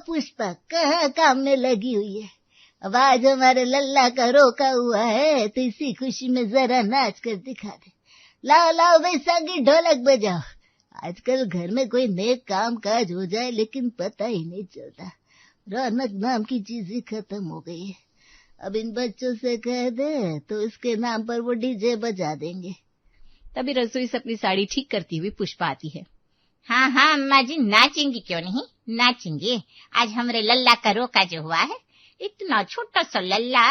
पुष्पा कहाँ काम में लगी हुई है। अब आज हमारे लल्ला का रोका हुआ है तो इसी खुशी में जरा नाच कर दिखा दे। लाओ लाओ भाई संगी ढोलक बजाओ। आजकल घर में कोई नेक काम काज हो जाए लेकिन पता ही नहीं चलता। रौनक नाम की चीज ही खत्म हो गई है। अब इन बच्चों से कह दे तो इसके नाम पर वो डीजे बजा देंगे। तभी रसोई से अपनी साड़ी ठीक करती हुई पुष्पा आती है। हाँ हाँ अम्मा जी, नाचेंगी क्यों नहीं, नाचेंगे। आज हमारे लल्ला का रोका जो हुआ है, इतना छोटा सा लल्ला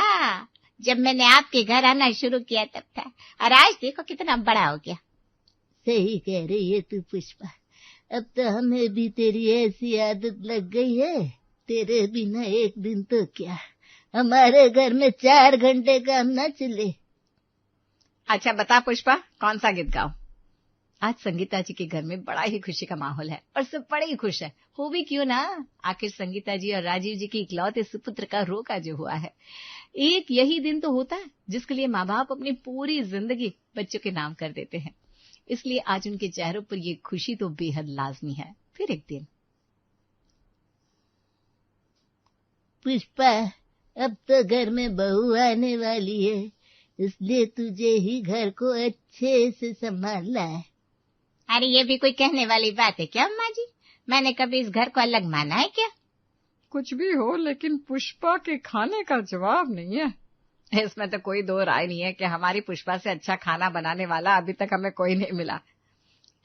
जब मैंने आपके घर आना शुरू किया तब था, और आज देखो कितना बड़ा हो गया। सही कह रही है तू पुष्पा। अब तो हमें भी तेरी ऐसी आदत लग गई है, तेरे बिना एक दिन तो क्या, हमारे घर में 4 घंटे काम न चले। अच्छा बता पुष्पा, कौन सा गीत गाऊं? आज संगीता जी के घर में बड़ा ही खुशी का माहौल है और सब बड़े ही खुश है। हो भी क्यों ना, आखिर संगीता जी और राजीव जी के इकलौते सुपुत्र का रोका जो हुआ है। एक यही दिन तो होता है जिसके लिए माँ बाप अपनी पूरी जिंदगी बच्चों के नाम कर देते हैं, इसलिए आज उनके चेहरों पर ये खुशी तो बेहद लाजमी है। फिर एक दिन पुष्पा, अब तो घर में बहू आने वाली है, इसलिए तुझे ही घर को अच्छे से संभालना है। अरे ये भी कोई कहने वाली बात है क्या अम्मा जी? मैंने कभी इस घर को अलग माना है क्या? कुछ भी हो, लेकिन पुष्पा के खाने का जवाब नहीं है। इसमें तो कोई दो राय नहीं है कि हमारी पुष्पा से अच्छा खाना बनाने वाला अभी तक हमें कोई नहीं मिला।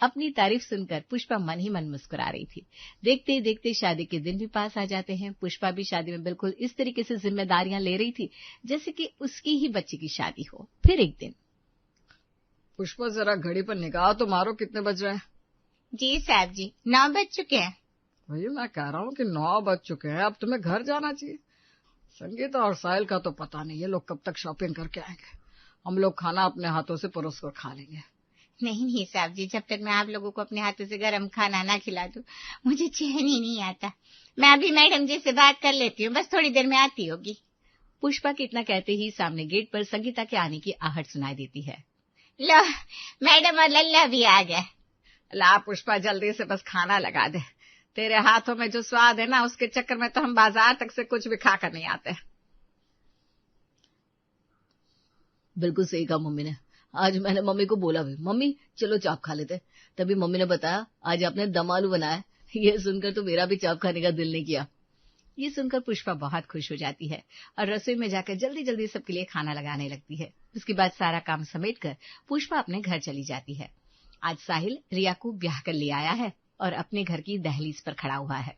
अपनी तारीफ सुनकर पुष्पा मन ही मन मुस्कुरा रही थी। देखते ही देखते शादी के दिन भी पास आ जाते हैं। पुष्पा भी शादी में बिल्कुल इस तरीके से जिम्मेदारियां ले रही थी जैसे कि उसकी ही बच्ची की शादी हो। फिर एक दिन पुष्पा जरा घड़ी पर निगाह तो मारो, कितने बज रहे हैं? जी साहब जी, 9 बज चुके हैं। वही मैं कह रहा हूँ कि 9 बज चुके हैं, अब तुम्हें घर जाना चाहिए। संगीता और साहिल का तो पता नहीं, ये लोग कब तक शॉपिंग करके आएंगे। हम लोग खाना अपने हाथों से परोस कर खा लेंगे। नहीं साहब जी, जब तक मैं आप लोगों को अपने हाथों से गर्म खाना ना खिला दूं मुझे चैन ही नहीं आता। मैं अभी मैडम जी से बात कर लेती हूँ, बस थोड़ी देर में आती होगी। पुष्पा के इतना कहते ही सामने गेट पर संगीता के आने की आहट सुनाई देती है। लो, मैडम और लल्ला भी आ गए। ला पुष्पा, जल्दी से बस खाना लगा दे। तेरे हाथों में जो स्वाद है ना, उसके चक्कर में तो हम बाजार तक से कुछ भी खाकर नहीं आते। बिल्कुल सही कहा मम्मी ने। आज मैंने मम्मी को बोला भी, मम्मी चलो चाप खा लेते। तभी मम्मी ने बताया आज आपने दम आलू बनाया। ये सुनकर तो मेरा भी चाप खाने का दिल नहीं किया। ये सुनकर पुष्पा बहुत खुश हो जाती है और रसोई में जाकर जल्दी जल्दी सबके लिए खाना लगाने लगती है। उसके बाद सारा काम समेटकर पुष्पा अपने घर चली जाती है। आज साहिल रिया को ब्याह कर ले आया है और अपने घर की दहलीज पर खड़ा हुआ है।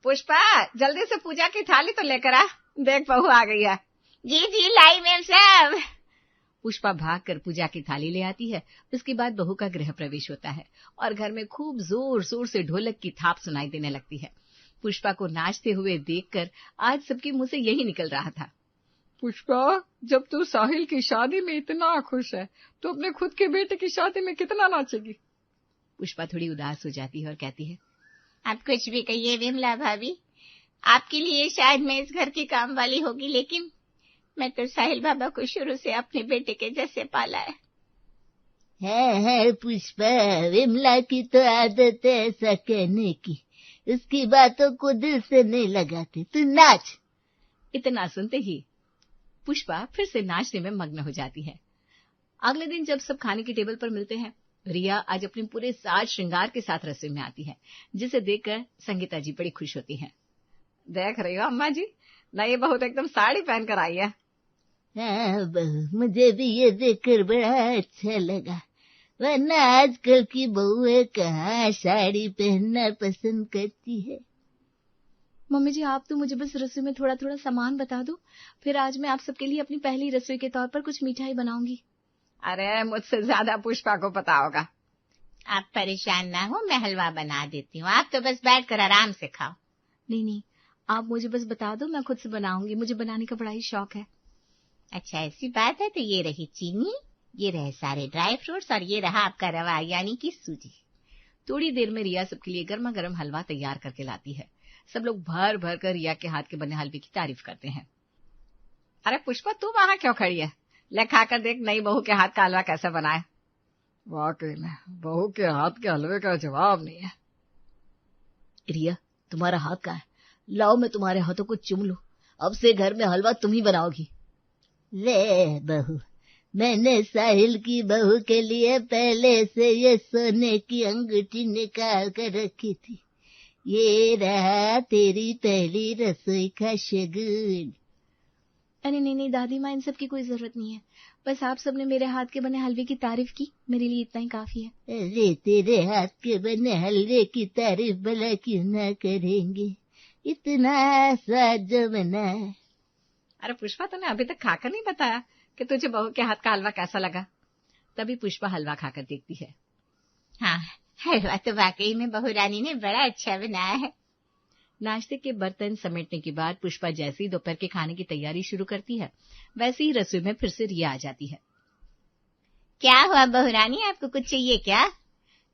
पुष्पा, जल्दी से पूजा की थाली तो लेकर आ, देख बहू आ गई है। जी जी लाई मैम साहब। पुष्पा भागकर पूजा की थाली ले आती है। उसके बाद बहू का गृह प्रवेश होता है और घर में खूब जोर जोर से ढोलक की थाप सुनाई देने लगती है। पुष्पा को नाचते हुए देखकर आज सबके मुंह से यही निकल रहा था, पुष्पा, जब तू साहिल की शादी में इतना खुश है तो अपने खुद के बेटे की शादी में कितना नाचेगी? पुष्पा थोड़ी उदास हो जाती है और कहती है, आप कुछ भी कहिए विमला भाभी, आपके लिए शायद मैं इस घर की काम वाली होगी, लेकिन मैं तो साहिल बाबा को शुरू से अपने बेटे के जैसे पाला है। है पुष्पा, विमला की तो आदत है ऐसा कहने की, उसकी बातों को दिल से नहीं लगाते। तू नाच। इतना सुनते ही पुष्पा फिर से नाचने में मग्न हो जाती है। अगले दिन जब सब खाने की टेबल पर मिलते हैं, रिया आज अपने पूरे साज श्रृंगार के साथ रसोई में आती है, जिसे देखकर संगीता जी बड़ी खुश होती हैं। देख रही हो अम्मा जी, नई बहू तो एकदम साड़ी पहन कर आई है। हाँ बहू, मुझे भी ये देखकर बड़ा अच्छा लगा, वरना आजकल की बहुएं कहाँ साड़ी पहनना पसंद करती है। मम्मी जी, आप तो मुझे बस रसोई में थोड़ा थोड़ा सामान बता दो, फिर आज मैं आप सबके लिए अपनी पहली रसोई के तौर पर कुछ मिठाई बनाऊंगी। अरे मुझसे ज्यादा पुष्पा को पता होगा। आप परेशान ना हो, मैं हलवा बना देती हूँ, आप तो बस बैठकर आराम से खाओ। नहीं, आप मुझे बस बता दो, मैं खुद से बनाऊंगी, मुझे बनाने का बड़ा ही शौक है। अच्छा ऐसी बात है, तो ये रही चीनी, ये रहे सारे ड्राई फ्रूट्स और ये रहा आपका रवा यानी कि सूजी। थोड़ी देर में रिया सबके लिए गर्मा गर्म हलवा तैयार करके लाती है। सब लोग भर भर कर रिया के हाथ के बने हलवे की तारीफ करते हैं। अरे पुष्पा, तू वहां क्यों खड़ी है? ले खाकर देख नई बहू के हाथ का हलवा कैसे बनाए। वाकई में बहू के हाथ के हलवे का जवाब नहीं है। रिया, तुम्हारा हाथ कहाँ है? लाओ मैं तुम्हारे हाथों को चूम लूं। अब से घर में हलवा तुम ही बनाओगी। वे बहू, मैंने साहिल की बहू के लिए पहले से ये सोने की अंगूठी निकाल कर रखी थी। ये रहा तेरी पहली रसोई का शगुन। अरे नहीं दादी माँ, इन सब की कोई जरूरत नहीं है। बस आप सबने मेरे हाथ के बने हलवे की तारीफ की, मेरे लिए इतना ही काफी है। अरे तेरे हाथ के बने हलवे की तारीफ भला क्यों ना करेंगे, इतना स्वाद जमना। अरे पुष्पा, तूने अभी तक खाकर नहीं बताया कि तुझे बहू के हाथ का हलवा कैसा लगा। तभी पुष्पा हलवा खाकर देखती है। हाँ, हलवा तो वाकई में बहू रानी ने बड़ा अच्छा बनाया है। नाश्ते के बर्तन समेटने के बाद पुष्पा जैसे ही दोपहर के खाने की तैयारी शुरू करती है, वैसे ही रसोई में फिर से रिया आ जाती है। क्या हुआ बहू रानी, आपको कुछ चाहिए क्या?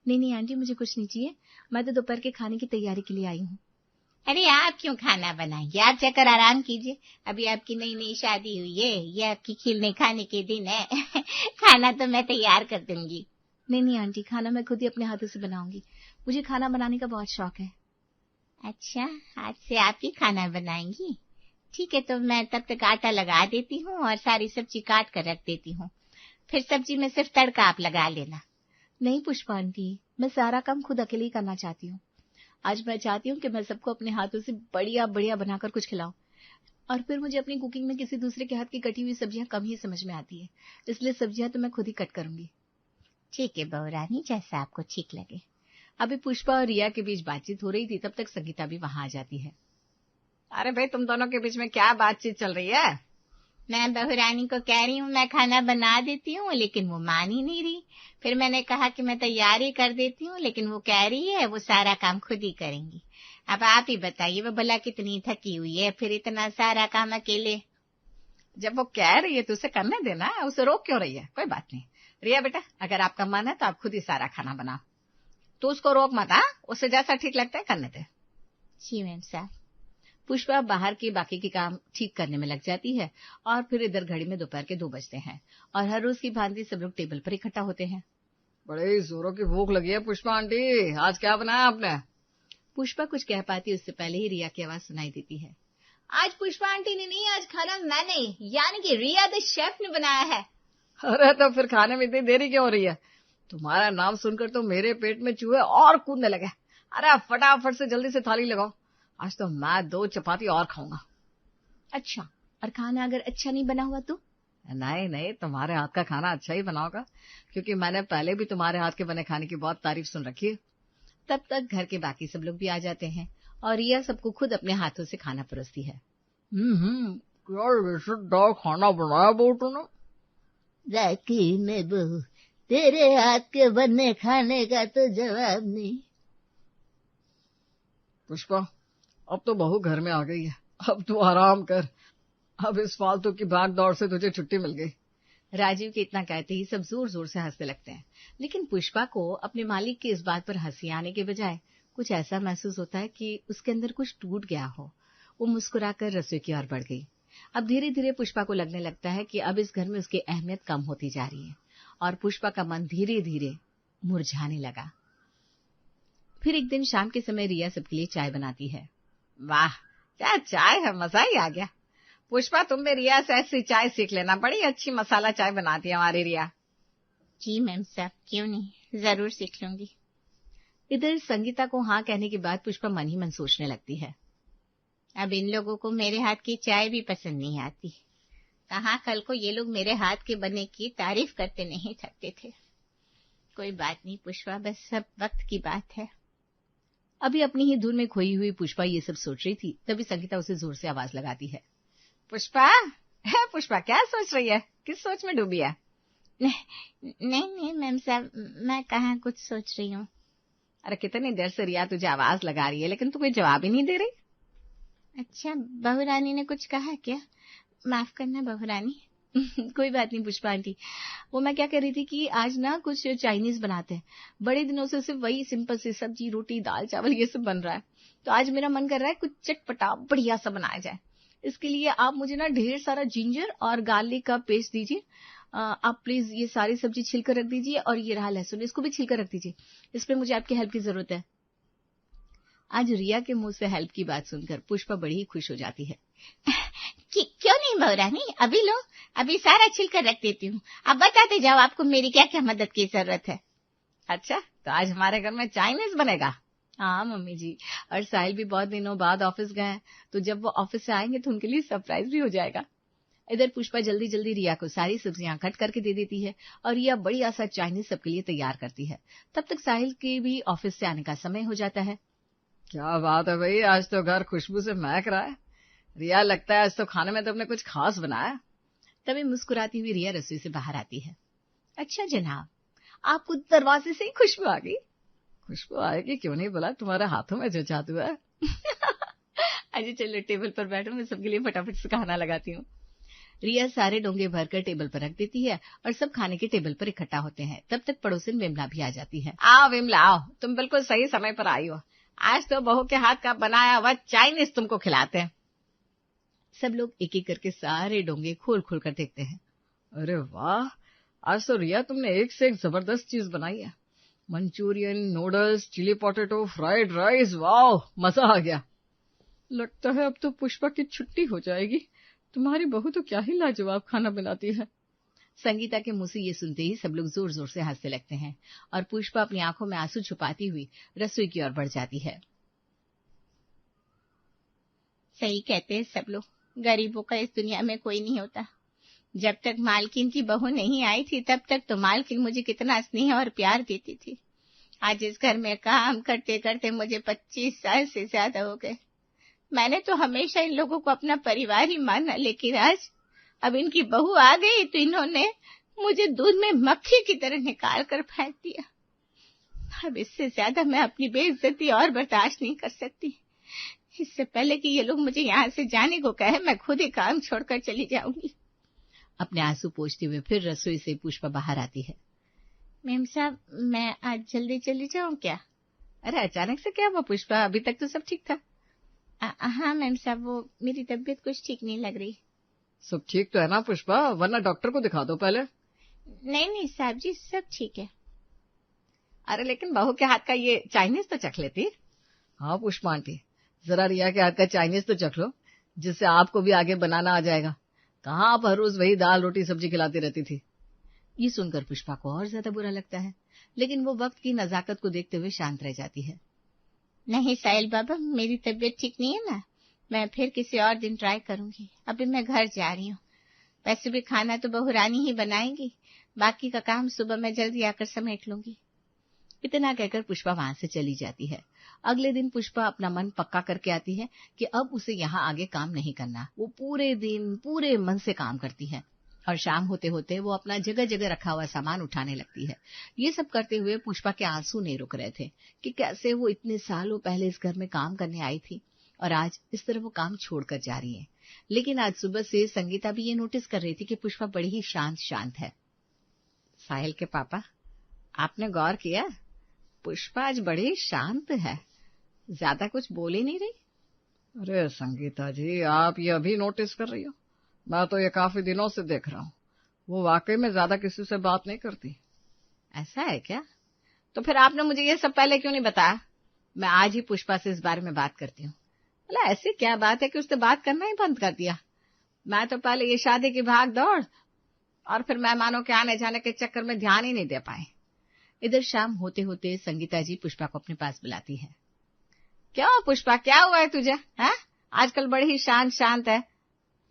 नहीं आंटी, मुझे कुछ नहीं चाहिए। मैं तो दोपहर के खाने की तैयारी के लिए आई हूँ। अरे आप क्यों खाना बनाइए, आप जाकर आराम कीजिए। अभी आपकी नई नई शादी हुई है, ये आपकी खिलने खाने के दिन है। खाना तो मैं तैयार कर दूंगी। नहीं आंटी, खाना मैं खुद ही अपने हाथों से बनाऊंगी। मुझे खाना बनाने का बहुत शौक है। अच्छा, आज से आप ही खाना बनाएंगी? ठीक है, तो मैं तब तक आटा लगा देती हूँ और सारी सब्जी काट कर रख देती हूँ। फिर सब्जी में सिर्फ तड़का आप लगा लेना। नहीं पुष्पा आंटी, मैं सारा काम खुद अकेले ही करना चाहती हूँ। आज मैं चाहती हूँ कि मैं सबको अपने हाथों से बढ़िया बढ़िया बनाकर कुछ खिलाऊं। और फिर मुझे अपनी कुकिंग में किसी दूसरे के हाथ की कटी हुई सब्जियां कम ही समझ में आती है, इसलिए सब्जियां तो मैं खुद ही कट करूंगी। ठीक है बहू रानी, जैसा आपको ठीक लगे। अभी पुष्पा और रिया के बीच बातचीत हो रही थी, तब तक संगीता भी वहां आ जाती है। अरे भाई, तुम दोनों के बीच में क्या बातचीत चल रही है? मैं बहू रानी को कह रही हूँ मैं खाना बना देती हूँ, लेकिन वो मान ही नहीं रही। फिर मैंने कहा कि मैं तैयारी कर देती हूँ, लेकिन वो कह रही है वो सारा काम खुद ही करेंगी। अब आप ही बताइए, वो भला कितनी थकी हुई है, फिर इतना सारा काम अकेले। जब वो कह रही है तो उसे करने देना, उसे रोक क्यों रही है? कोई बात नहीं रिया बेटा, अगर आपका मन है तो आप खुद ही सारा खाना बनाओ। तो उसको रोक मत, उसे जैसा ठीक लगता है करने दे। जी मैम साहब। पुष्पा बाहर के बाकी के काम ठीक करने में लग जाती है और फिर इधर घड़ी में दोपहर के 2 बजते हैं और हर रोज की भांति सब लोग टेबल पर इकट्ठा होते हैं। बड़े जोरों की भूख लगी है पुष्पा आंटी, आज क्या बनाया आपने? पुष्पा कुछ कह पाती उससे पहले ही रिया की आवाज सुनाई देती है। आज पुष्पा आंटी ने नहीं, आज खाना मैंने, यानी कि रिया द शेफ ने बनाया है। अरे तो फिर खाने में इतनी देरी क्यों हो रही है? तुम्हारा नाम सुनकर तो मेरे पेट में चूहे और कूदने लगे। अरे आप फटाफट से जल्दी से थाली लगाओ, आज तो मैं 2 चपाती और खाऊंगा। अच्छा, और खाना अगर अच्छा नहीं बना हुआ तो? नहीं, तुम्हारे हाथ का खाना अच्छा ही बना होगा, क्योंकि मैंने पहले भी तुम्हारे हाथ के बने खाने की बहुत तारीफ सुन रखी है। तब तक घर के बाकी सब लोग भी आ जाते हैं और रिया सबको खुद अपने हाथों से खाना परोसती है। क्या खाना बनाया बहू तूने? राखी में बहू, तेरे हाथ के बने खाने का तो जवाब नहीं। पुष्पा, अब तो बहू घर में आ गई है, अब तू आराम कर। अब इस फालतू की भाग दौड़ से तुझे छुट्टी मिल गई। राजीव के इतना कहते ही सब जोर जोर से हंसने लगते हैं, लेकिन पुष्पा को अपने मालिक की इस बात पर हंसी आने के बजाय कुछ ऐसा महसूस होता है कि उसके अंदर कुछ टूट गया हो। वो मुस्कुराकर रसोई की ओर बढ़ गई। अब धीरे धीरे पुष्पा को लगने लगता है कि अब इस घर में उसकी अहमियत कम होती जा रही है और पुष्पा का मन धीरे धीरे मुरझाने लगा। फिर एक दिन शाम के समय रिया सबके लिए चाय बनाती है। वाह, क्या चाय है, मजा ही आ गया। पुष्पा, तुम भी रिया से ऐसी चाय सीख लेना, बड़ी अच्छी मसाला चाय बनाती है हमारी रिया। जी मैम साहब, क्यों नहीं, जरूर सीख लूंगी। इधर संगीता को हाँ कहने के बाद पुष्पा मन ही मन सोचने लगती है, अब इन लोगों को मेरे हाथ की चाय भी पसंद नहीं आती। कहाँ कल को ये लोग मेरे हाथ के बने की तारीफ करते नहीं थकते थे। कोई बात नहीं पुष्पा, बस सब वक्त की बात है। अभी अपनी ही धुन में खोई हुई पुष्पा ये सब सोच रही थी, तभी संगीता उसे जोर से आवाज लगाती है। पुष्पा क्या सोच रही है? किस सोच में डूबी है? नहीं मैम साहब, मैं कहाँ कुछ सोच रही हूँ। अरे कितनी देर से रिया तुझे आवाज लगा रही है, लेकिन तू कोई जवाब ही नहीं दे रही। अच्छा, बहू रानी ने कुछ कहा क्या? माफ करना बहू रानी। कोई बात नहीं पुष्पा आंटी, वो मैं क्या कह रही थी कि आज ना कुछ चाइनीज बनाते हैं। बड़े दिनों से सिर्फ वही सिंपल सी सब्जी रोटी दाल चावल ये सब बन रहा है, तो आज मेरा मन कर रहा है कुछ चटपटा बढ़िया सा बनाया जाए। इसके लिए आप मुझे ना ढेर सारा जिंजर और गार्लिक का पेस्ट दीजिए। आप प्लीज ये सारी सब्जी छिलकर रख दीजिए और ये रहा लहसुन, इसको भी छिलकर रख दीजिए। इस पे मुझे आपकी हेल्प की जरूरत है। आज रिया के मुंह से हेल्प की बात सुनकर पुष्पा बड़ी ही खुश हो जाती है। क्यों नहीं बहुरानी, अभी लो, अभी सारा छिलकर रख देती हूँ। अब बताते जाओ आपको मेरी क्या क्या मदद की जरूरत है। अच्छा, तो आज हमारे घर में चाइनीज बनेगा। हाँ मम्मी जी, और साहिल भी बहुत दिनों बाद ऑफिस गए हैं, तो जब वो ऑफिस से आएंगे तो उनके लिए सरप्राइज भी हो जाएगा। इधर पुष्पा जल्दी जल्दी रिया को सारी सब्जियां कट करके दे देती है और रिया बड़ी आसा चाइनीज सबके लिए तैयार करती है। तब तक साहिल के भी ऑफिस से आने का समय हो जाता है। क्या बात है भाई, आज तो घर खुशबू से महक रहा है। रिया, लगता है आज तो खाने में तुमने कुछ खास बनाया। तभी मुस्कुराती हुई रिया रसोई से बाहर आती है। अच्छा जनाब, आपको दरवाजे से ही खुशबू आ गई? खुशबू आएगी क्यों नहीं बोला, तुम्हारे हाथों में जो जादू है। अच्छा चलो टेबल पर बैठो, मैं सबके लिए फटाफट से खाना लगाती हूँ। रिया सारे डोंगे भरकर टेबल पर रख देती है और सब खाने के टेबल पर इकट्ठा होते हैं। तब तक पड़ोसिन विमला भी आ जाती है। आओ विमला आओ, तुम बिल्कुल सही समय पर आई हो। आज तो बहू के हाथ का बनाया हुआ चाइनीज तुमको खिलाते हैं। सब लोग एक एक करके सारे डोंगे खोल खोल कर देखते हैं। अरे वाह, आज तो रिया तुमने एक से एक जबरदस्त चीज बनाई है। Manchurian, noodles, chilli potato, fried rice, वाह मजा आ गया। लगता है अब तो पुष्पा की छुट्टी हो जाएगी। तुम्हारी बहू तो क्या ही लाजवाब खाना बनाती है। संगीता के मुंह से ये सुनते ही सब लोग जोर जोर से हंसने लगते हैं और पुष्पा अपनी आंखों में आंसू छुपाती हुई रसोई की ओर बढ़ जाती है। सही कहते हैं सब लोग, गरीबों का इस दुनिया में कोई नहीं होता। जब तक मालकिन की बहू नहीं आई थी तब तक तो मालकिन मुझे कितना स्नेह और प्यार देती थी। आज इस घर में काम करते करते मुझे 25 साल से ज्यादा हो गए। मैंने तो हमेशा इन लोगों को अपना परिवार ही माना, लेकिन आज अब इनकी बहू आ गई तो इन्होंने मुझे दूध में मक्खी की तरह निकाल कर फेंक दिया। अब इससे ज्यादा मैं अपनी बेइज्जती और बर्दाश्त नहीं कर सकती। इससे पहले कि ये लोग मुझे यहाँ से जाने को कहे, मैं खुद ही काम छोड़कर चली जाऊंगी। अपने आंसू पोंछते हुए फिर रसोई से पुष्पा बाहर आती है। मेम साहब, मैं आज जल्दी चली जाऊं क्या? अरे अचानक से क्या हुआ पुष्पा, अभी तक तो सब ठीक था। हाँ मेम साहब, वो मेरी तबीयत कुछ ठीक नहीं लग रही। सब ठीक तो है ना पुष्पा, वरना डॉक्टर को दिखा दो पहले। नहीं साहब जी, सब ठीक है। अरे लेकिन बहू के हाथ का ये चाइनीज तो चख लेती। हाँ पुष्पा आंटी, जरा रिया के हाथ का चाइनीज तो चख लो, जिससे आपको भी आगे बनाना आ जाएगा। कहाँ आप हर रोज वही दाल रोटी सब्जी खिलाती रहती थी। ये सुनकर पुष्पा को और ज्यादा बुरा लगता है, लेकिन वो वक्त की नजाकत को देखते हुए शांत रह जाती है। नहीं साहिल बाबा, मेरी तबीयत ठीक नहीं है ना, मैं फिर किसी और दिन ट्राई करूंगी। अभी मैं घर जा रही हूँ। वैसे भी खाना तो बहू रानी ही बनाएंगी, बाकी का काम सुबह मैं जल्दी आकर समेट लूंगी। इतना कहकर पुष्पा वहां से चली जाती है। अगले दिन पुष्पा अपना मन पक्का करके आती है कि अब उसे यहाँ आगे काम नहीं करना। वो पूरे दिन पूरे मन से काम करती है और शाम होते होते वो अपना जगह जगह रखा हुआ सामान उठाने लगती है। ये सब करते हुए पुष्पा के आंसू नहीं रुक रहे थे कि कैसे वो इतने सालों पहले इस घर में काम करने आई थी और आज इस तरह वो काम छोड़कर जा रही है। लेकिन आज सुबह से संगीता भी ये नोटिस कर रही थी कि पुष्पा बड़ी ही शांत है। साहिल के पापा, आपने गौर किया, पुष्पा आज बड़ी शांत है, ज्यादा कुछ बोल ही नहीं रही। अरे संगीता जी, आप ये अभी नोटिस कर रही हो? मैं तो ये काफी दिनों से देख रहा हूँ। वो वाकई में ज्यादा किसी से बात नहीं करती। ऐसा है क्या? तो फिर आपने मुझे ये सब पहले क्यों नहीं बताया? मैं आज ही पुष्पा से इस बारे में बात करती हूँ। बोला ऐसी क्या बात है कि उसने बात करना ही बंद कर दिया? मैं तो पहले ये शादी की भाग दौड़ और फिर मेहमानों के आने जाने के चक्कर में ध्यान ही नहीं दे पाए। इधर शाम होते होते संगीता जी पुष्पा को अपने पास बुलाती है। क्यों पुष्पा, क्या हुआ है तुझे? हैं? आजकल बड़ी ही शांत है।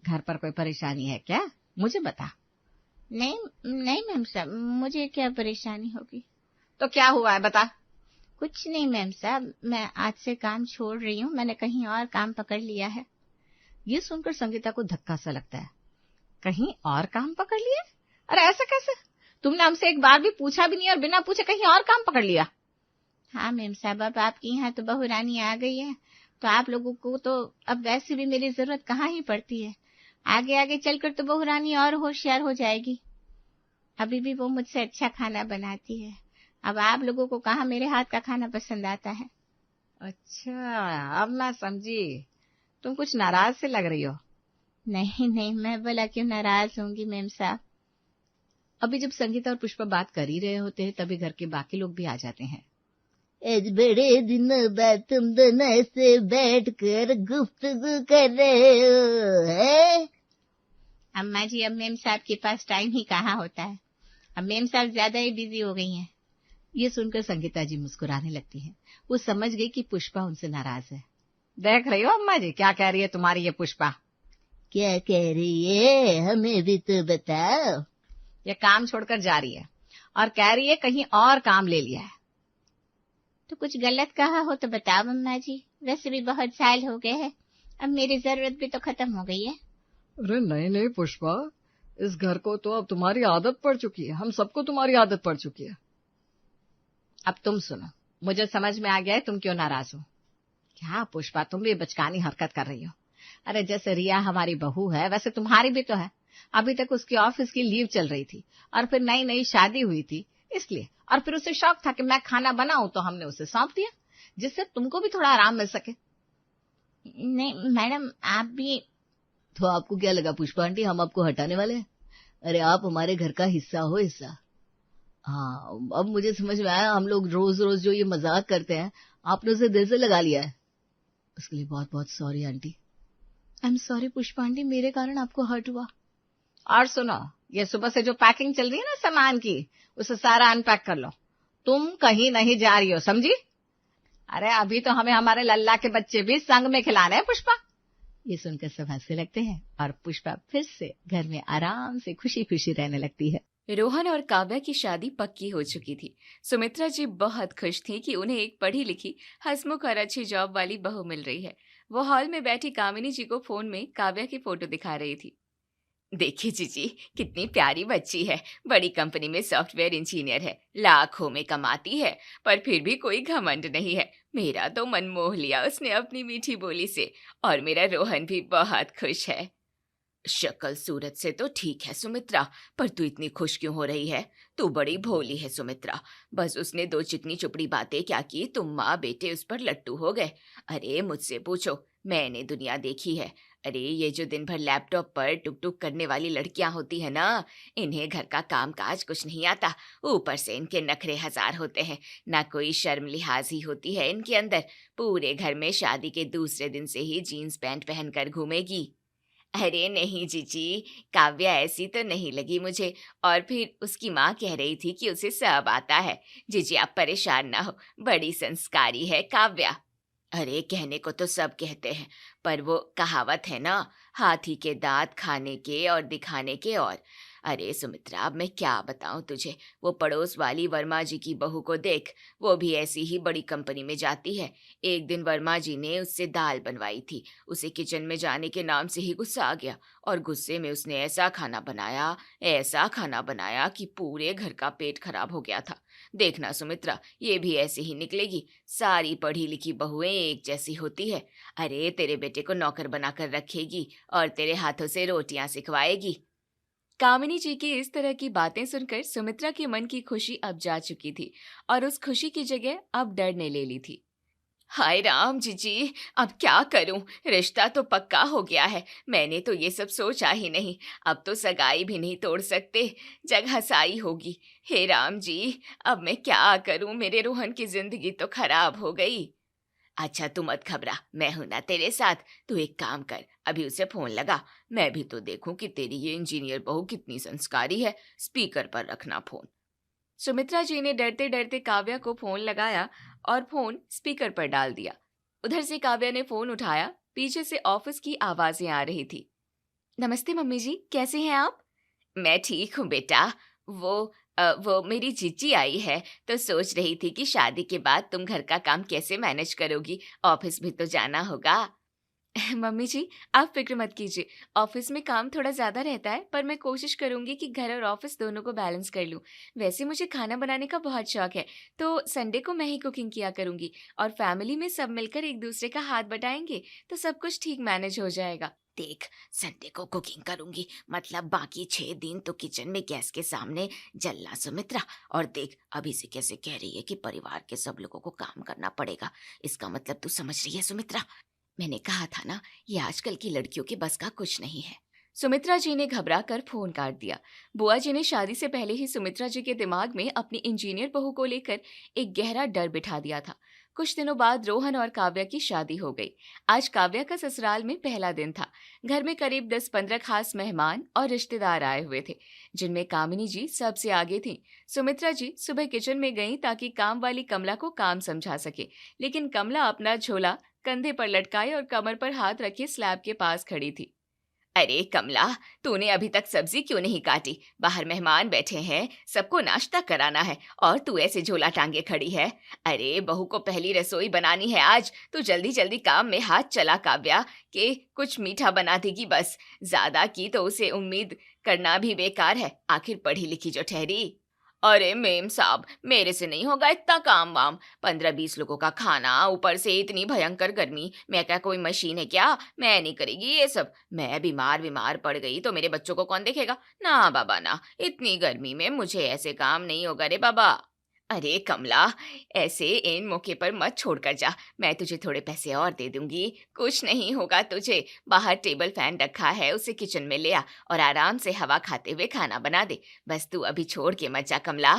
घर पर कोई परेशानी है क्या? मुझे बता। नहीं मैम साहब, मुझे क्या परेशानी होगी। तो क्या हुआ है, बता। कुछ नहीं मैम साहब, मैं आज से काम छोड़ रही हूँ, मैंने कहीं और काम पकड़ लिया है। ये सुनकर संगीता को धक्का सा लगता है। कहीं और काम पकड़ लिया? अरे ऐसा कैसे? तुमने हमसे एक बार भी पूछा भी नहीं और बिना पूछे कहीं और काम पकड़ लिया। हाँ मैम साहब, अब आपकी यहाँ तो बहू रानी आ गई है तो आप लोगों को तो अब वैसे भी मेरी जरूरत कहाँ ही पड़ती है। आगे आगे चलकर तो बहू रानी और होशियार हो जाएगी। अभी भी वो मुझसे अच्छा खाना बनाती है। अब आप लोगों को कहाँ मेरे हाथ का खाना पसंद आता है। अच्छा, अब मैं समझी। तुम कुछ नाराज से लग रही हो। नहीं, मैं भला क्यों नाराज होंगी मैम साहब। अभी जब संगीता और पुष्पा बात कर ही रहे होते हैं तभी घर के बाकी लोग भी आ जाते हैं। आज बड़े दिनों बाद तुम दोनों ऐसे बैठ कर गुफ्तगू कर रहे हो, है? अम्मा जी, अब मेम साहब के पास टाइम ही कहाँ होता है। अब मेम साहब ज्यादा ही बिजी हो गई हैं। ये सुनकर संगीता जी मुस्कुराने लगती हैं। वो समझ गई कि पुष्पा उनसे नाराज है। देख रही हो अम्मा जी क्या कह रही है तुम्हारी ये पुष्पा? क्या कह रही है, हमें भी तो बताओ। ये काम छोड़कर जा रही है और कह रही है कहीं और काम ले लिया है। तो कुछ गलत कहा हो तो बताओ अम्मा जी, वैसे भी बहुत साल हो गए हैं, अब मेरी जरूरत भी तो खत्म हो गई है। अरे नहीं नहीं पुष्पा, इस घर को तो अब तुम्हारी आदत पड़ चुकी है, हम सबको तुम्हारी आदत पड़ चुकी है। अब तुम सुनो, मुझे समझ में आ गया है तुम क्यों नाराज हो। क्या पुष्पा, तुम भी बचकानी हरकत कर रही हो। अरे जैसे रिया हमारी बहू है वैसे तुम्हारी भी तो है। अभी तक उसकी ऑफिस की लीव चल रही थी और फिर नई नई शादी हुई थी इसलिए, और फिर उसे शौक था कि मैं खाना बनाऊं तो हमने उसे सौंप दिया जिससे तुमको भी थोड़ा आराम मिल सके। नहीं मैडम, आप भी तो आपको क्या लगा पुष्पा आंटी हम आपको हटाने वाले हैं? अरे आप हमारे घर का हिस्सा हो, हिस्सा। हाँ अब मुझे समझ में आया, हम लोग रोज रोज जो ये मजाक करते हैं आपने उसे दिल से लगा लिया है। उसके लिए बहुत बहुत sorry aunty. I am sorry Pushpa aunty, मेरे कारण आपको हर्ट हुआ। और सुनो, ये सुबह से जो पैकिंग चल रही है ना सामान की, उसे सारा अनपैक कर लो। तुम कहीं नहीं जा रही हो, समझी? अरे अभी तो हमें हमारे लल्ला के बच्चे भी संग में खिलाने हैं पुष्पा। ये सुनकर सब हंसने लगते हैं और पुष्पा फिर से घर में आराम से खुशी खुशी रहने लगती है। रोहन और काव्या की शादी पक्की हो चुकी थी। सुमित्रा जी बहुत खुश थी कि उन्हें एक पढ़ी लिखी, हंसमुख और अच्छी जॉब वाली बहू मिल रही है। वो हॉल में बैठी कामिनी जी को फोन में काव्या की फोटो दिखा रही थी। देखिए जीजी, कितनी प्यारी बच्ची है, बड़ी कंपनी में सॉफ्टवेयर इंजीनियर है, लाखों में कमाती है, पर फिर भी कोई घमंड नहीं है। मेरा तो मन मोह लिया उसने अपनी मीठी बोली से, और मेरा रोहन भी बहुत खुश है। शक्ल सूरत से तो ठीक है सुमित्रा, पर तू इतनी खुश क्यों हो रही है? तू बड़ी भोली है सुमित्रा। बस उसने दो चिकनी चुपड़ी बातें क्या की, तुम माँ बेटे उस पर लट्टू हो गए। अरे मुझसे पूछो, मैंने दुनिया देखी है। अरे ये जो दिन भर लैपटॉप पर टुक टुक करने वाली लड़कियां होती है ना, इन्हें घर का काम काज कुछ नहीं आता, ऊपर से इनके नखरे हजार होते हैं, ना कोई शर्म लिहाज ही होती है इनके अंदर। पूरे घर में शादी के दूसरे दिन से ही जीन्स पैंट पहनकर घूमेगी। अरे नहीं जीजी, काव्या ऐसी तो नहीं लगी मुझे। और फिर उसकी माँ कह रही थी कि उसे सब आता है। जीजी आप परेशान ना हो, बड़ी संस्कारी है काव्या। अरे कहने को तो सब कहते हैं, पर वो कहावत है ना, हाथी के दांत खाने के और दिखाने के। और अरे सुमित्रा, अब मैं क्या बताऊं तुझे, वो पड़ोस वाली वर्मा जी की बहू को देख, वो भी ऐसी ही बड़ी कंपनी में जाती है। एक दिन वर्मा जी ने उससे दाल बनवाई थी, उसे किचन में जाने के नाम से ही गुस्सा आ गया, और गुस्से में उसने ऐसा खाना बनाया कि पूरे घर का पेट खराब हो गया था। देखना सुमित्रा, ये भी ऐसे ही निकलेगी। सारी पढ़ी लिखी बहुएं एक जैसी होती है। अरे तेरे बेटे को नौकर बनाकर रखेगी और तेरे हाथों से रोटियां सिखवाएगी। कामिनी जी की इस तरह की बातें सुनकर सुमित्रा के मन की खुशी अब जा चुकी थी, और उस खुशी की जगह अब डर ने ले ली थी। हाय राम जीजी, अब क्या करूं? रिश्ता तो पक्का हो गया है, मैंने तो ये सब सोचा ही नहीं। अब तो सगाई भी नहीं तोड़ सकते, जगह साई होगी। हे राम जी, अब मैं क्या करूं? मेरे रोहन की जिंदगी तो खराब हो गई। अच्छा तू मत घबरा, मैं हूं ना तेरे साथ। तू एक काम कर, अभी उसे फोन लगा, मैं भी तो देखूं कि तेरी ये इंजीनियर बहू कितनी संस्कारी है। स्पीकर पर रखना फोन। सुमित्रा जी ने डरते डरते काव्या को फोन लगाया और फोन स्पीकर पर डाल दिया। उधर से काव्या ने फोन उठाया, पीछे से ऑफिस की आवाजें आ रही थी। नमस्ते मम्मी जी, कैसे हैं आप? मैं ठीक हूँ बेटा। वो मेरी जीजी आई है, तो सोच रही थी कि शादी के बाद तुम घर का काम कैसे मैनेज करोगी, ऑफिस भी तो जाना होगा। मम्मी जी आप फिक्र मत कीजिए, ऑफिस में काम थोड़ा ज्यादा रहता है, पर मैं कोशिश करूंगी कि घर और ऑफिस दोनों को बैलेंस कर लूं। वैसे मुझे खाना बनाने का बहुत शौक है, तो संडे को मैं ही कुकिंग किया करूंगी, और फैमिली में सब मिलकर एक दूसरे का हाथ बटाएंगे तो सब कुछ ठीक मैनेज हो जाएगा। देख, संडे को कुकिंग करूंगी मतलब बाकी 6 दिन तो किचन में गैस के सामने जलना सुमित्रा। और देख अभी से कैसे कह रही है कि परिवार के सब लोगों को काम करना पड़ेगा, इसका मतलब तू समझ रही है सुमित्रा? मैंने कहा था ना, ये आजकल की लड़कियों के बस का कुछ नहीं है। सुमित्रा जी ने घबरा कर फोन काट दिया। बुआ जी ने शादी से पहले ही सुमित्रा जी के दिमाग में अपनी इंजीनियर बहू को लेकर एक गहरा डर बिठा दिया था। कुछ दिनों बाद रोहन और काव्या की शादी हो गई। आज काव्या का ससुराल में पहला दिन था। घर में करीब 10-15 खास मेहमान और रिश्तेदार आए हुए थे, जिनमें कामिनी जी सबसे आगे थी। सुमित्रा जी सुबह किचन में गईं ताकि काम वाली कमला को काम समझा सके, लेकिन कमला अपना झोला कंधे पर लटकाए और कमर पर हाथ रखे स्लैब के पास खड़ी थी। अरे कमला, तूने अभी तक सब्जी क्यों नहीं काटी? बाहर मेहमान बैठे हैं, सबको नाश्ता कराना है और तू ऐसे झोला टांगे खड़ी है। अरे बहू को पहली रसोई बनानी है आज, तू जल्दी जल्दी काम में हाथ चला काव्या के कुछ मीठा बना देगी बस। ज्यादा की तो उसे उम्मीद करना भी बेकार है, आखिर पढ़ी लिखी जो ठहरी। अरे मेम साहब, मेरे से नहीं होगा इतना काम वाम। 15-20 लोगों का खाना, ऊपर से इतनी भयंकर गर्मी। मैं क्या कोई मशीन है क्या? मैं नहीं करेगी ये सब। मैं बीमार पड़ गई तो मेरे बच्चों को कौन देखेगा? ना बाबा ना, इतनी गर्मी में मुझे ऐसे काम नहीं होगा रे बाबा। अरे कमला, ऐसे इन मौके पर मत छोड़कर जा, मैं तुझे थोड़े पैसे और दे दूंगी। कुछ नहीं होगा तुझे। बाहर टेबल फैन रखा है, उसे किचन में ले आ और आराम से हवा खाते हुए खाना बना दे। बस तू अभी छोड़ के मत जा कमला।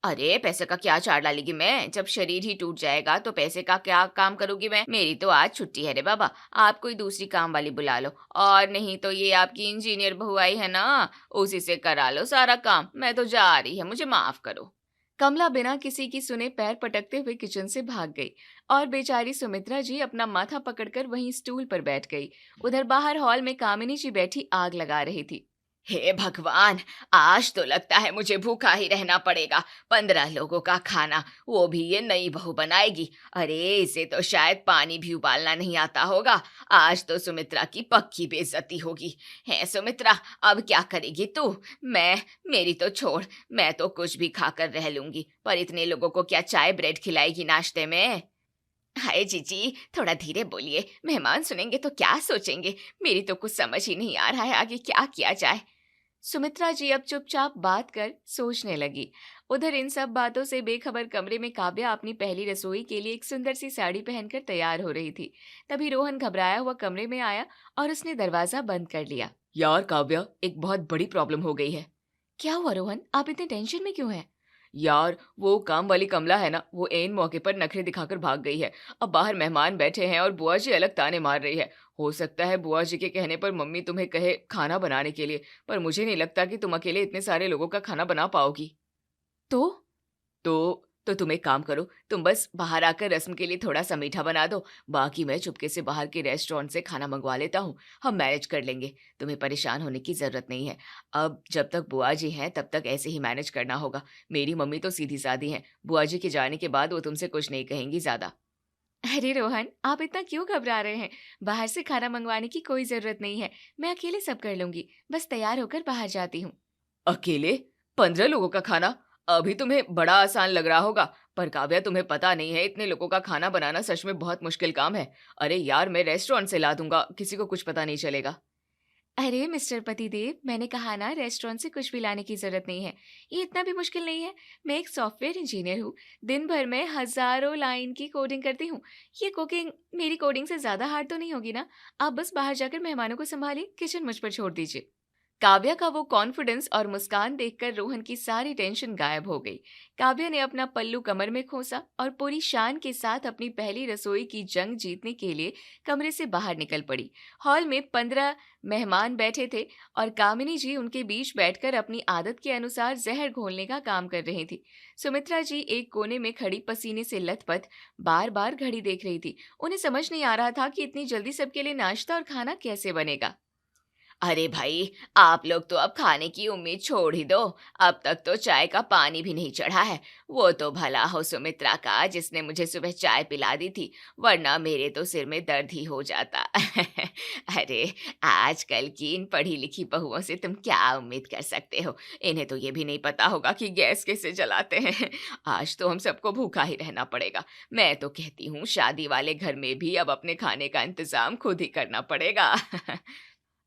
अरे पैसे का क्या चार डालेगी मैं? जब शरीर ही टूट जाएगा तो पैसे का क्या काम करूंगी मैं? मेरी तो आज छुट्टी है रे बाबा, आप कोई दूसरी काम वाली बुला लो, और नहीं तो ये आपकी इंजीनियर बहू आई है ना, उसी से करा लो सारा काम। मैं तो जा रही है, मुझे माफ करो। कमला बिना किसी की सुने पैर पटकते हुए किचन से भाग गई और बेचारी सुमित्रा जी अपना माथा पकड़कर वहीं स्टूल पर बैठ गई। उधर बाहर हॉल में कामिनी जी बैठी आग लगा रही थी। हे भगवान, आज तो लगता है मुझे भूखा ही रहना पड़ेगा। 15 लोगों का खाना, वो भी ये नई बहू बनाएगी। अरे इसे तो शायद पानी भी उबालना नहीं आता होगा। आज तो सुमित्रा की पक्की बेइज्जती होगी। है सुमित्रा, अब क्या करेगी तू? मेरी तो छोड़, मैं तो कुछ भी खाकर रह लूंगी, पर इतने लोगों को क्या चाय ब्रेड खिलाएगी नाश्ते में? हाय जीजी, थोड़ा धीरे बोलिए, मेहमान सुनेंगे तो क्या सोचेंगे? मेरी तो कुछ समझ ही नहीं आ रहा है आगे क्या किया जाए। सुमित्रा जी अब चुपचाप बात कर सोचने लगी। उधर इन सब बातों से बेखबर कमरे में काव्या अपनी पहली रसोई के लिए एक सुंदर सी साड़ी पहनकर तैयार हो रही थी। तभी रोहन घबराया हुआ कमरे में आया और उसने दरवाजा बंद कर लिया। यार काव्या, एक बहुत बड़ी प्रॉब्लम हो गई है। क्या हुआ रोहन, आप इतने टेंशन में क्यों हैं? यार वो काम वाली कमला है ना, वो ऐन मौके पर नखरे दिखाकर भाग गई है। अब बाहर मेहमान बैठे हैं और बुआ जी अलग ताने मार रही है। हो सकता है बुआ जी के कहने पर मम्मी तुम्हें कहे खाना बनाने के लिए, पर मुझे नहीं लगता कि तुम अकेले इतने सारे लोगों का खाना बना पाओगी। तो तुम एक काम करो, तुम बस बाहर आकर रस्म के लिए थोड़ा सा मीठा बना दो, बाकी मैं चुपके से बाहर के रेस्टोरेंट से खाना मंगवा लेता हूँ। हम मैनेज कर लेंगे, तुम्हें परेशान होने की जरूरत नहीं है। अब जब तक बुआ जी हैं तब तक ऐसे ही मैनेज करना होगा। मेरी मम्मी तो सीधी सादी हैं, बुआ जी के जाने के बाद वो तुमसे कुछ नहीं कहेंगी ज्यादा। अरे रोहन, आप इतना क्यों घबरा रहे हैं? बाहर से खाना मंगवाने की कोई जरूरत नहीं है, मैं अकेले सब कर लूंगी। बस तैयार होकर बाहर जाती हूँ। अकेले 15 लोगों का खाना? अभी तुम्हें बड़ा आसान लग रहा होगा, पर काव्या तुम्हें पता नहीं है इतने लोगों का खाना बनाना सच में बहुत मुश्किल काम है। अरे यार, मैं रेस्टोरेंट से ला दूंगा, किसी को कुछ पता नहीं चलेगा। अरे मिस्टर पतिदेव, मैंने कहा ना, रेस्टोरेंट से कुछ भी लाने की जरूरत नहीं है। ये इतना भी मुश्किल नहीं है। मैं एक सॉफ्टवेयर इंजीनियर हूँ, दिन भर में हजारों लाइन की कोडिंग करती हूँ। ये कुकिंग मेरी कोडिंग से ज्यादा हार्ड तो नहीं होगी ना? आप बस बाहर जाकर मेहमानों को संभालिए, किचन मुझ पर छोड़ दीजिए। काव्या का वो कॉन्फिडेंस और मुस्कान देखकर रोहन की सारी टेंशन गायब हो गई। काव्या ने अपना पल्लू कमर में खोसा और पूरी शान के साथ अपनी पहली रसोई की जंग जीतने के लिए कमरे से बाहर निकल पड़ी। हॉल में 15 मेहमान बैठे थे और कामिनी जी उनके बीच बैठकर अपनी आदत के अनुसार जहर घोलने का काम कर रही थी। सुमित्रा जी एक कोने में खड़ी पसीने से लथपथ बार बार घड़ी देख रही थी। उन्हें समझ नहीं आ रहा था कि इतनी जल्दी सबके लिए नाश्ता और खाना कैसे बनेगा। अरे भाई, आप लोग तो अब खाने की उम्मीद छोड़ ही दो। अब तक तो चाय का पानी भी नहीं चढ़ा है। वो तो भला हो सुमित्रा का जिसने मुझे सुबह चाय पिला दी थी, वरना मेरे तो सिर में दर्द ही हो जाता। अरे आजकल की इन पढ़ी लिखी बहुओं से तुम क्या उम्मीद कर सकते हो? इन्हें तो ये भी नहीं पता होगा कि गैस कैसे जलाते हैं। आज तो हम सबको भूखा ही रहना पड़ेगा। मैं तो कहती हूँ शादी वाले घर में भी अब अपने खाने का इंतजाम खुद ही करना पड़ेगा।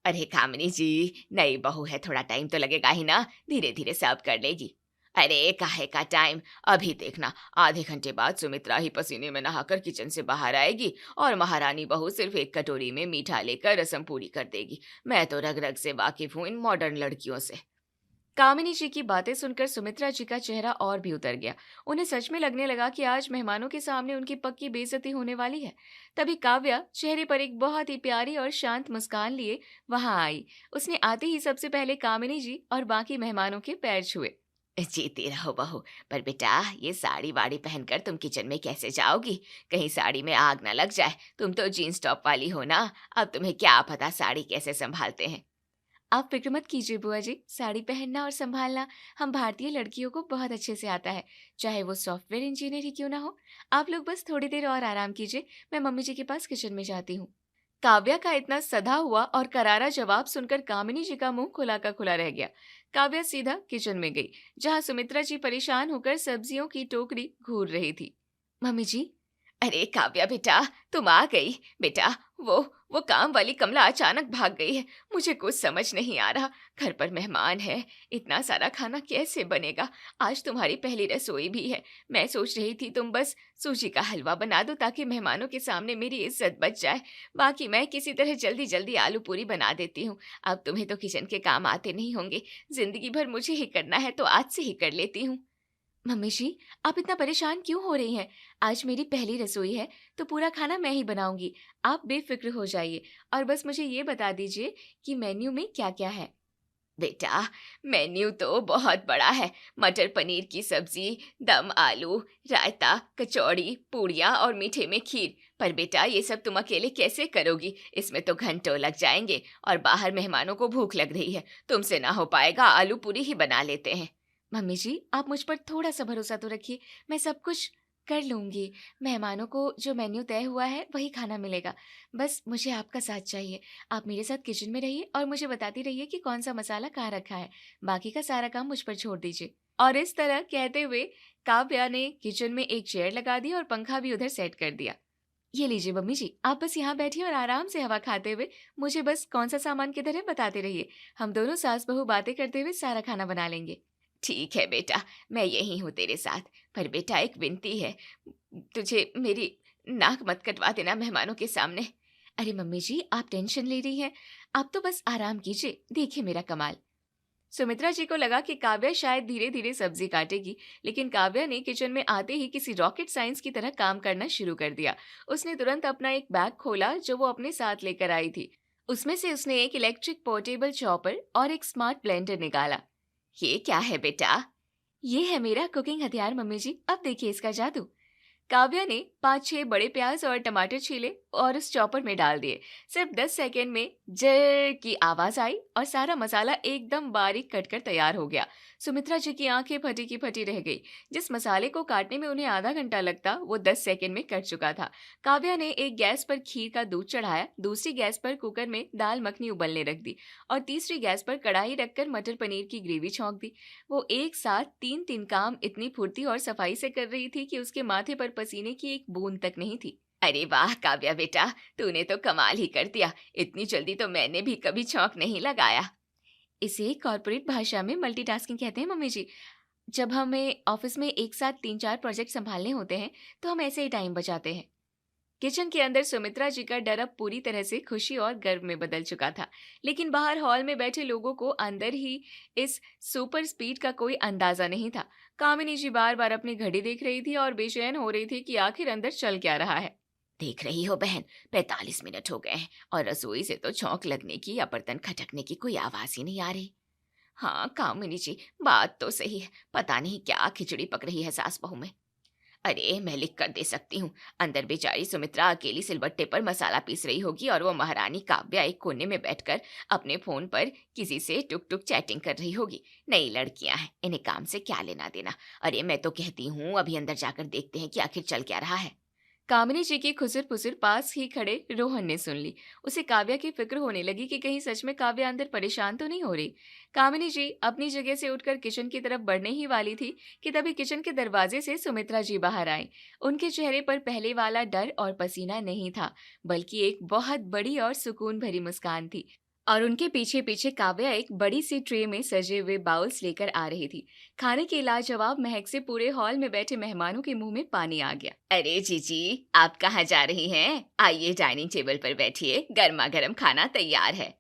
अरे कामिनी जी, नई बहू है, थोड़ा टाइम तो लगेगा ही ना, धीरे धीरे सब कर लेगी। अरे काहे का टाइम, अभी देखना आधे घंटे बाद सुमित्रा ही पसीने में नहाकर किचन से बाहर आएगी और महारानी बहू सिर्फ एक कटोरी में मीठा लेकर रसम पूरी कर देगी। मैं तो रग रग से वाकिफ हूँ इन मॉडर्न लड़कियों से। कामिनी जी की बातें सुनकर सुमित्रा जी का चेहरा और भी उतर गया। उन्हें सच में लगने लगा कि आज मेहमानों के सामने उनकी पक्की बेइज्जती होने वाली है। तभी काव्या चेहरे पर एक बहुत ही प्यारी और शांत मुस्कान लिए वहां आई। उसने आते ही सबसे पहले कामिनी जी और बाकी मेहमानों के पैर छुए। जीती रहो बहू, पर बेटा ये साड़ी वाड़ी पहनकर तुम किचन में कैसे जाओगी? कहीं साड़ी में आग ना लग जाए। तुम तो जीन्स टॉप वाली हो ना, अब तुम्हें क्या पता साड़ी कैसे संभालते हैं। आप फिक्र मत कीजिए बुआ जी, साड़ी पहनना और संभालना हम भारतीय लड़कियों को बहुत अच्छे से आता है, चाहे वो सॉफ्टवेयर इंजीनियर ही क्यों ना हो। आप लोग बस थोड़ी देर और आराम कीजिए, मैं मम्मी जी के पास किचन में जाती हूँ। काव्या का इतना सधा हुआ और करारा जवाब सुनकर कामिनी जी का मुंह खुला का खुला रह गया। काव्या सीधा किचन में गई, जहाँ सुमित्रा जी परेशान होकर सब्जियों की टोकरी घूर रही थी। मम्मी जी, अरे काव्या बेटा, तुम आ गई। बेटा वो काम वाली कमला अचानक भाग गई है। मुझे कुछ समझ नहीं आ रहा, घर पर मेहमान है, इतना सारा खाना कैसे बनेगा। आज तुम्हारी पहली रसोई भी है। मैं सोच रही थी तुम बस सूजी का हलवा बना दो ताकि मेहमानों के सामने मेरी इज्जत बच जाए। बाकी मैं किसी तरह जल्दी जल्दी आलू पूरी बना देती हूँ। अब तुम्हें तो किचन के काम आते नहीं होंगे, जिंदगी भर मुझे ही करना है, तो आज से ही कर लेती हूँ। मम्मी जी, आप इतना परेशान क्यों हो रही हैं? आज मेरी पहली रसोई है तो पूरा खाना मैं ही बनाऊंगी। आप बेफिक्र हो जाइए और बस मुझे ये बता दीजिए कि मेन्यू में क्या क्या है। बेटा मेन्यू तो बहुत बड़ा है। मटर पनीर की सब्जी, दम आलू, रायता, कचौड़ी, पूड़ियाँ और मीठे में खीर। पर बेटा ये सब तुम अकेले कैसे करोगी? इसमें तो घंटों लग जाएंगे और बाहर मेहमानों को भूख लग रही है। तुमसे ना हो पाएगा, आलू पूरी ही बना लेते हैं। मम्मी जी, आप मुझ पर थोड़ा सा भरोसा तो रखिए, मैं सब कुछ कर लूंगी। मेहमानों को जो मेन्यू तय हुआ है वही खाना मिलेगा। बस मुझे आपका साथ चाहिए। आप मेरे साथ किचन में रहिए और मुझे बताती रहिए कि कौन सा मसाला कहाँ रखा है। बाकी का सारा काम मुझ पर छोड़ दीजिए। और इस तरह कहते हुए काव्या ने किचन में एक चेयर लगा दी और पंखा भी उधर सेट कर दिया। ये लीजिए मम्मी जी, आप बस यहाँ बैठिए और आराम से हवा खाते हुए मुझे बस कौन सा सामान किधर है बताते रहिए। हम दोनों सास बहू बातें करते हुए सारा खाना बना लेंगे। ठीक है बेटा, मैं यही हूँ तेरे साथ। पर बेटा एक विनती है, तुझे मेरी नाक मत कटवा देना मेहमानों के सामने। अरे मम्मी जी, आप टेंशन ले रही हैं, आप तो बस आराम कीजिए, देखिए मेरा कमाल। सुमित्रा जी को लगा कि काव्या शायद धीरे धीरे सब्जी काटेगी, लेकिन काव्या ने किचन में आते ही किसी रॉकेट साइंस की तरह काम करना शुरू कर दिया। उसने तुरंत अपना एक बैग खोला जो वो अपने साथ लेकर आई थी। उसमें से उसने एक इलेक्ट्रिक पोर्टेबल चॉपर और एक स्मार्ट ब्लेंडर निकाला। ये क्या है बेटा? ये है मेरा कुकिंग हथियार मम्मी जी, अब देखिए इसका जादू। काव्या ने 5-6 बड़े प्याज और टमाटर छीले और उस चॉपर में डाल दिए। सिर्फ 10 सेकेंड में जर की आवाज आई और सारा मसाला एकदम बारीक कटकर तैयार हो गया। सुमित्रा जी की आंखें फटी की फटी रह गई। जिस मसाले को काटने में उन्हें आधा घंटा लगता वो 10 सेकेंड में कट चुका था। काव्या ने एक गैस पर खीर का दूध चढ़ाया, दूसरी गैस पर कुकर में दाल मखनी उबलने रख दी और तीसरी गैस पर कढ़ाई रखकर मटर पनीर की ग्रेवी छौंक दी। वो एक साथ 3 काम इतनी फुर्ती और सफाई से कर रही थी कि उसके माथे पर पसीने की एक बूंद तक नहीं थी। अरे वाह काव्या बेटा, तूने तो कमाल ही कर दिया। इतनी जल्दी तो मैंने भी कभी छौंक नहीं लगाया। इसे कॉर्पोरेट भाषा में मल्टीटास्किंग कहते हैं मम्मी जी। जब हमें ऑफिस में एक साथ 3-4 प्रोजेक्ट संभालने होते हैं तो हम ऐसे ही टाइम बचाते हैं। किचन के अंदर सुमित्रा जी का डर अब पूरी तरह से खुशी और गर्व में बदल चुका था, लेकिन बाहर हॉल में बैठे लोगों को अंदर ही इस सुपर स्पीड का कोई अंदाजा नहीं था। कामिनी जी बार बार अपनी घड़ी देख रही थी और बेचैन हो रही थी कि आखिर अंदर चल क्या रहा है। देख रही हो बहन, 45 मिनट हो गए हैं और रसोई से तो छौंक लगने की या बर्तन खटकने की कोई आवाज ही नहीं आ रही। हाँ कामिनी जी, बात तो सही है, पता नहीं क्या खिचड़ी पक रही है सास बहू में। अरे मैं लिख कर दे सकती हूँ। अंदर बेचारी सुमित्रा अकेली सिलबट्टे पर मसाला पीस रही होगी और वो महारानी काव्या एक कोने में बैठकर अपने फोन पर किसी से टुक टुक चैटिंग कर रही होगी। नई लड़कियां हैं, इन्हें काम से क्या लेना देना। अरे मैं तो कहती हूँ अभी अंदर जाकर देखते हैं कि आखिर चल क्या रहा है। कामिनी जी की खुसर पुसर पास ही खड़े रोहन ने सुन ली। उसे काव्या की फिक्र होने लगी कि कहीं सच में काव्या अंदर परेशान तो नहीं हो रही। कामिनी जी अपनी जगह से उठकर किचन की तरफ बढ़ने ही वाली थी कि तभी किचन के दरवाजे से सुमित्रा जी बाहर आई। उनके चेहरे पर पहले वाला डर और पसीना नहीं था, बल्कि एक बहुत बड़ी और सुकून भरी मुस्कान थी। और उनके पीछे पीछे काव्या एक बड़ी सी ट्रे में सजे हुए बाउल्स लेकर आ रही थी। खाने की लाजवाब महक से पूरे हॉल में बैठे मेहमानों के मुंह में पानी आ गया। अरे जीजी, आप कहाँ जा रही हैं? आइए डाइनिंग टेबल पर बैठिए, गर्मा गर्म खाना तैयार है।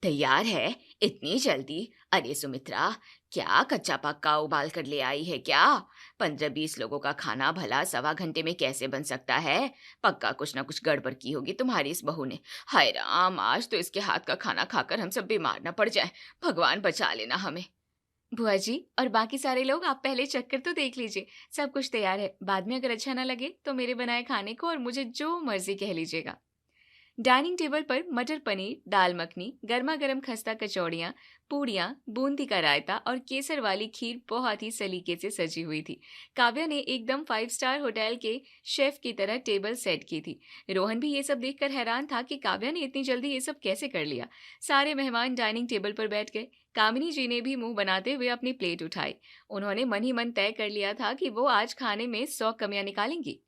तैयार है? इतनी जल्दी? अरे सुमित्रा, क्या कच्चा पक्का उबाल कर ले आई है क्या? 15-20 लोगों का खाना भला 1.25 घंटे में कैसे बन सकता है? पक्का कुछ ना कुछ गड़बड़ की होगी तुम्हारी इस बहू ने। हाय राम, आज तो इसके हाथ का खाना खाकर हम सब बीमार न पड़ जाएं। भगवान बचा लेना हमें। बुआ जी और बाकी सारे लोग, आप पहले चक्कर तो देख लीजिए, सब कुछ तैयार है। बाद में अगर अच्छा ना लगे तो मेरे बनाए खाने को और मुझे जो मर्जी कह लीजिएगा। डाइनिंग टेबल पर मटर पनीर, दाल मखनी, गर्मा गर्म खस्ता कचौड़ियाँ, पूड़ियाँ, बूंदी का रायता और केसर वाली खीर बहुत ही सलीके से सजी हुई थी। काव्या ने एकदम 5 स्टार होटल के शेफ की तरह टेबल सेट की थी। रोहन भी ये सब देखकर हैरान था कि काव्या ने इतनी जल्दी ये सब कैसे कर लिया। सारे मेहमान डाइनिंग टेबल पर बैठ गए। कामिनी जी ने भी मुंह बनाते हुए अपनी प्लेट उठाई। उन्होंने मन ही मन तय कर लिया था कि वो आज खाने में 100 कमियां निकालेंगी।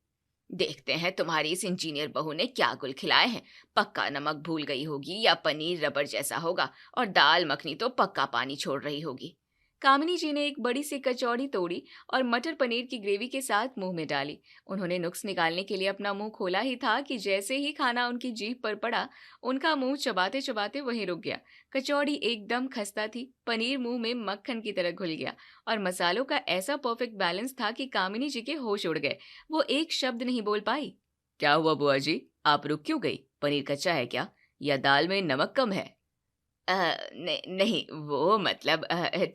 देखते हैं तुम्हारी इस इंजीनियर बहू ने क्या गुल खिलाए हैं। पक्का नमक भूल गई होगी या पनीर रबर जैसा होगा, और दाल मखनी तो पक्का पानी छोड़ रही होगी। कामिनी जी ने एक बड़ी सी कचौड़ी तोड़ी और मटर पनीर की ग्रेवी के साथ मुंह में डाली। उन्होंने नुक्स निकालने के लिए अपना मुंह खोला ही था कि जैसे ही खाना उनकी जीभ पर पड़ा, उनका मुंह चबाते चबाते वहीं रुक गया। कचौड़ी एकदम खस्ता थी, पनीर मुंह में मक्खन की तरह घुल गया और मसालों का ऐसा परफेक्ट बैलेंस था कि कामिनी जी के होश उड़ गए। वो एक शब्द नहीं बोल पाई। क्या हुआ बुआ जी, आप रुक क्यों गई? पनीर कच्चा है क्या, या दाल में नमक कम है? नहीं, वो मतलब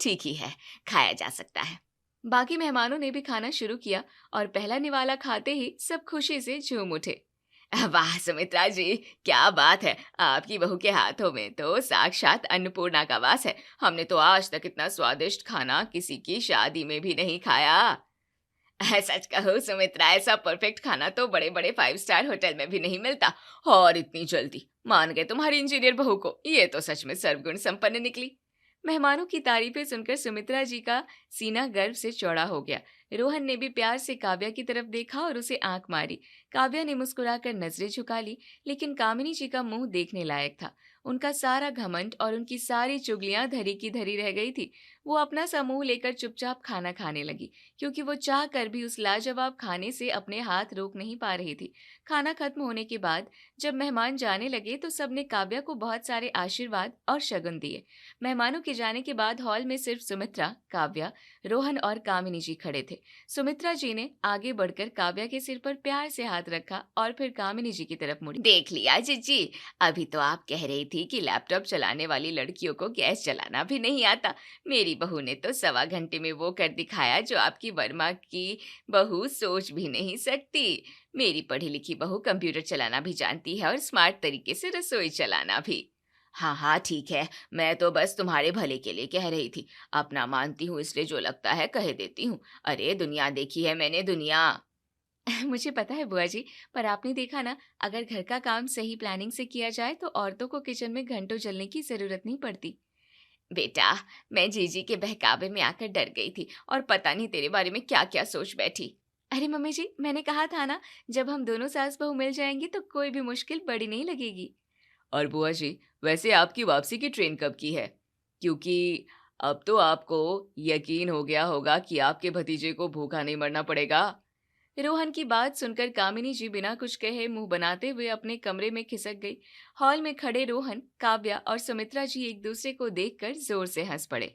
ठीक ही है, खाया जा सकता है। बाकी मेहमानों ने भी खाना शुरू किया और पहला निवाला खाते ही सब खुशी से झूम उठे। वाह सुमित्रा जी, क्या बात है, आपकी बहू के हाथों में तो साक्षात अन्नपूर्णा का वास है। हमने तो आज तक इतना स्वादिष्ट खाना किसी की शादी में भी नहीं खाया। सच कहो सुमित्रा, ऐसा परफेक्ट खाना तो बड़े बड़े 5 स्टार होटल में भी नहीं मिलता। और इतनी जल्दी मान गए तुम्हारी इंजीनियर बहू को, ये तो सच में सर्वगुण संपन्न निकली। मेहमानों की तारीफें सुनकर सुमित्रा जी का सीना गर्व से चौड़ा हो गया। रोहन ने भी प्यार से काव्या की तरफ देखा और उसे आंख मारी। काव्या ने मुस्कुराकर नजरें झुका ली, लेकिन कामिनी जी का मुंह देखने लायक था। उनका सारा घमंड और उनकी सारी चुगलियां धरी की धरी रह गई थी। वो अपना सा मुंह लेकर चुपचाप खाना खाने लगी, क्योंकि वो चाह कर भी उस लाजवाब खाने से अपने हाथ रोक नहीं पा रही थी। खाना खत्म होने के बाद जब मेहमान जाने लगे तो सबने काव्या को बहुत सारे आशीर्वाद और शगुन दिए। मेहमानों के जाने के बाद हॉल में सिर्फ सुमित्रा, काव्या, रोहन और कामिनी जी खड़े थे। सुमित्रा जी ने आगे बढ़कर काव्या के सिर पर प्यार से हाथ रखा और फिर कामिनी जी की तरफ मुड़ी। देख लिया जीजी, अभी तो आप कह रही थी कि लैपटॉप चलाने वाली लड़कियों को गैस चलाना भी नहीं आता। मेरी बहू ने तो 1.25 घंटे में वो कर दिखाया जो आपकी वर्मा की बहू सोच भी नहीं सकती। मेरी पढ़ी लिखी बहू कंप्यूटर चलाना भी जानती है और स्मार्ट तरीके से रसोई चलाना भी। हाँ ठीक है, मैं तो बस तुम्हारे भले के लिए कह रही थी। अपना मानती हूँ इसलिए जो लगता है कह देती हूँ। अरे दुनिया देखी है मैंने, दुनिया। मुझे पता है बुआ जी, पर आपने देखा ना, अगर घर का काम सही प्लानिंग से किया जाए तो औरतों को किचन में घंटों जलने की जरूरत नहीं पड़ती। बेटा, मैं जीजी के बहकावे में आकर डर गई थी और पता नहीं तेरे बारे में क्या क्या सोच बैठी। अरे मम्मी जी, मैंने कहा था ना, जब हम दोनों सास बहू मिल जाएंगी तो कोई भी मुश्किल बड़ी नहीं लगेगी। और बुआ जी, वैसे आपकी वापसी की ट्रेन कब की है? क्योंकि अब तो आपको यकीन हो गया होगा कि आपके भतीजे को भूखा नहीं मरना पड़ेगा। रोहन की बात सुनकर कामिनी जी बिना कुछ कहे मुंह बनाते हुए अपने कमरे में खिसक गई। हॉल में खड़े रोहन, काव्या और सुमित्रा जी एक दूसरे को देखकर जोर से हंस पड़े।